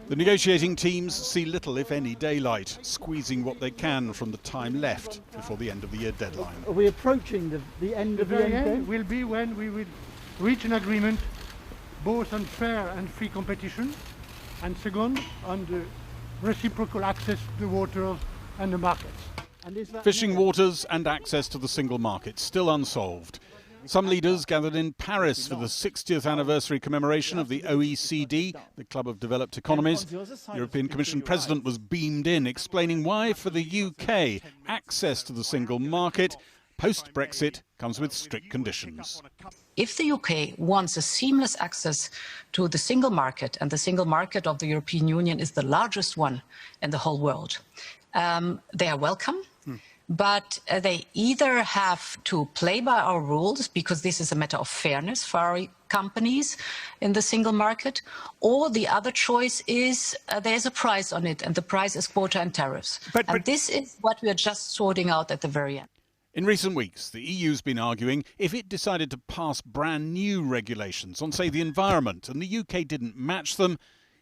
The negotiating teams see little, if any, daylight, squeezing what they can from the time left before the end of the year deadline. Are we approaching the end of the end will be when we will reach an agreement both on fair and free competition, and second, on the reciprocal access to the waters and the markets. Fishing waters and access to the single market, still unsolved. Some leaders gathered in Paris for the 60th anniversary commemoration of the OECD, the Club of Developed Economies. The European Commission President was beamed in, explaining why, for the UK, access to the single market post-Brexit comes with strict conditions. If the UK wants a seamless access to the single market, and the single market of the European Union is the largest one in the whole world, they are welcome. But they either have to play by our rules, because this is a matter of fairness for our companies in the single market, or the other choice is there's a price on it, and the price is quota and tariffs. And this is what we are just sorting out at the very end. In recent weeks, the EU's been arguing if it decided to pass brand new regulations on, say, the environment, and the UK didn't match them,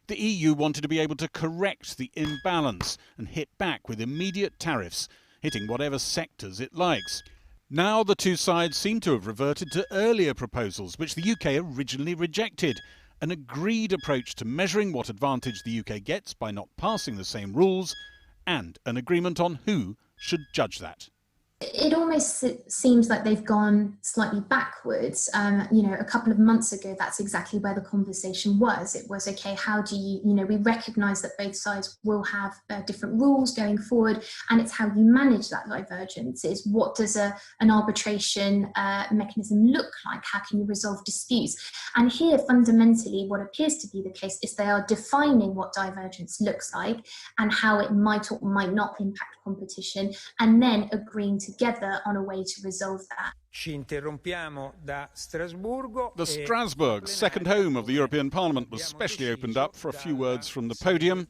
the EU wanted to be able to correct the imbalance and hit back with immediate tariffs, hitting whatever sectors it likes. Now the two sides seem to have reverted to earlier proposals, which the UK originally rejected. An agreed approach to measuring what advantage the UK gets by not passing the same rules, and an agreement on who should judge that. It almost seems like they've gone slightly backwards. A couple of months ago, that's exactly where the conversation was. It was, okay, how do we recognise that both sides will have different rules going forward, and it's how you manage that divergence. Is what does an arbitration mechanism look like? How can you resolve disputes? And here, fundamentally, what appears to be the case is they are defining what divergence looks like and how it might or might not impact competition, and then agreeing together on a way to resolve that. The Strasbourg, second home of the European Parliament, was specially opened up for a few words from the podium.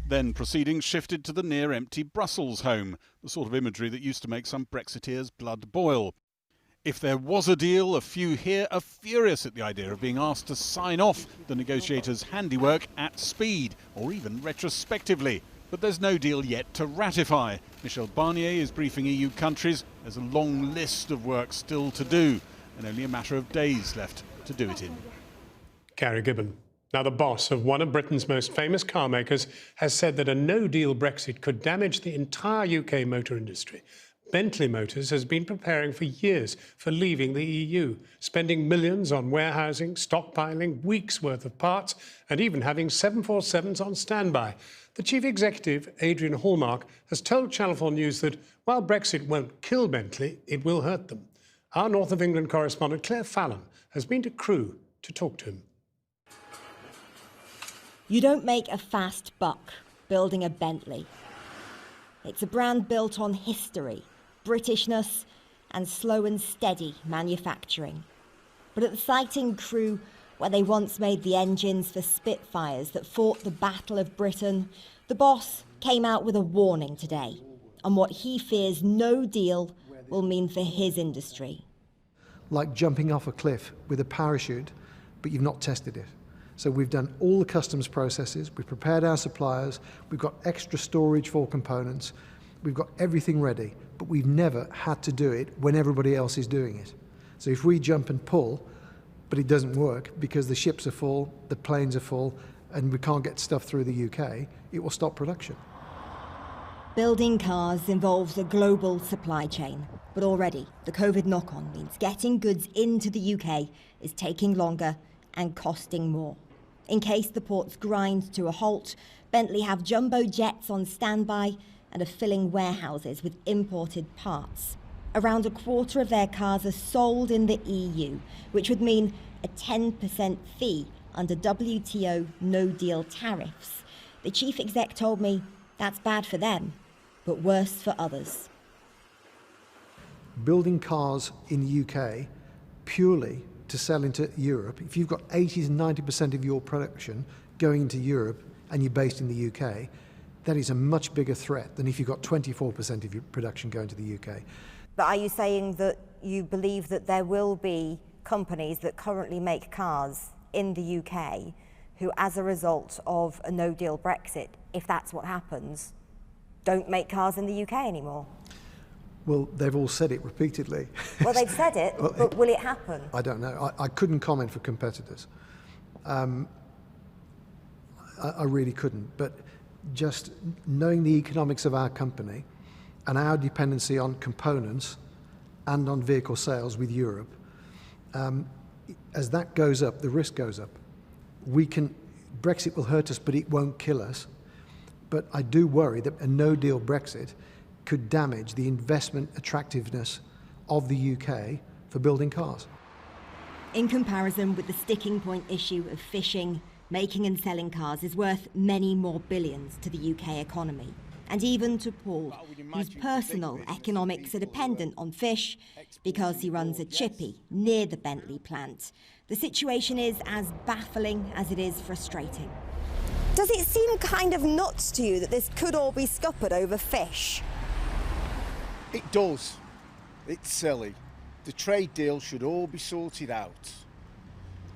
Then proceedings shifted to the near-empty Brussels home, the sort of imagery that used to make some Brexiteers' blood boil. If there was a deal, a few here are furious at the idea of being asked to sign off the negotiators' handiwork at speed, or even retrospectively. But there's no deal yet to ratify. Michel Barnier is briefing EU countries. There's a long list of work still to do, and only a matter of days left to do it in. Carrie Gibbon. Now, the boss of one of Britain's most famous car makers has said that a no-deal Brexit could damage the entire UK motor industry. Bentley Motors has been preparing for years for leaving the EU, spending millions on warehousing, stockpiling, weeks' worth of parts, and even having 747s on standby. The chief executive, Adrian Hallmark, has told Channel 4 News that while Brexit won't kill Bentley, it will hurt them. Our North of England correspondent, Claire Fallon, has been to Crewe to talk to him. You don't make a fast buck building a Bentley. It's a brand built on history, Britishness, and slow and steady manufacturing. But at the site in Crewe, where they once made the engines for Spitfires that fought the Battle of Britain, the boss came out with a warning today on what he fears no deal will mean for his industry. Like jumping off a cliff with a parachute, but you've not tested it. So we've done all the customs processes, we've prepared our suppliers, we've got extra storage for components, we've got everything ready, but we've never had to do it when everybody else is doing it. So if we jump and pull, but it doesn't work because the ships are full, the planes are full, and we can't get stuff through the UK, it will stop production. Building cars involves a global supply chain, but already the COVID knock-on means getting goods into the UK is taking longer and costing more. In case the ports grind to a halt, Bentley have jumbo jets on standby and are filling warehouses with imported parts. Around a quarter of their cars are sold in the EU, which would mean a 10% fee under WTO no-deal tariffs. The chief exec told me that's bad for them, but worse for others. Building cars in the UK purely to sell into Europe, if you've got 80 to 90% of your production going into Europe and you're based in the UK, that is a much bigger threat than if you've got 24% of your production going to the UK. But are you saying that you believe that there will be companies that currently make cars in the UK who, as a result of a no-deal Brexit, if that's what happens, don't make cars in the UK anymore? Well, they've all said it repeatedly. Well, they've said it, Well, but will it happen? I don't know. I couldn't comment for competitors. I really couldn't. But just knowing the economics of our company and our dependency on components and on vehicle sales with Europe, as that goes up, the risk goes up. Brexit will hurt us, but it won't kill us. But I do worry that a no-deal Brexit could damage the investment attractiveness of the UK for building cars. In comparison with the sticking point issue of fishing, making and selling cars is worth many more billions to the UK economy. And even to Paul, whose personal economics are dependent on fish because he runs a chippy near the Bentley plant. The situation is as baffling as it is frustrating. Does it seem kind of nuts to you that this could all be scuppered over fish? It does. It's silly. The trade deal should all be sorted out.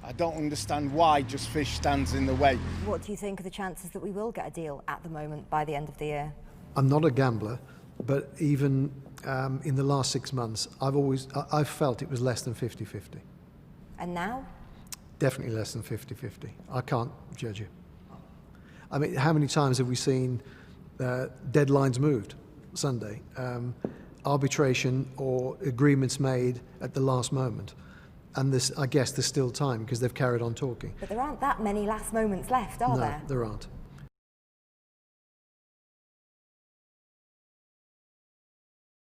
I don't understand why just fish stands in the way. What do you think are the chances that we will get a deal at the moment by the end of the year? I'm not a gambler, but even in the last 6 months, I've felt it was less than 50-50. And now? Definitely less than 50-50. I can't judge you. I mean, how many times have we seen deadlines moved Sunday? Arbitration or agreements made at the last moment. And I guess there's still time because they've carried on talking. But there aren't that many last moments left, are there? No, there aren't.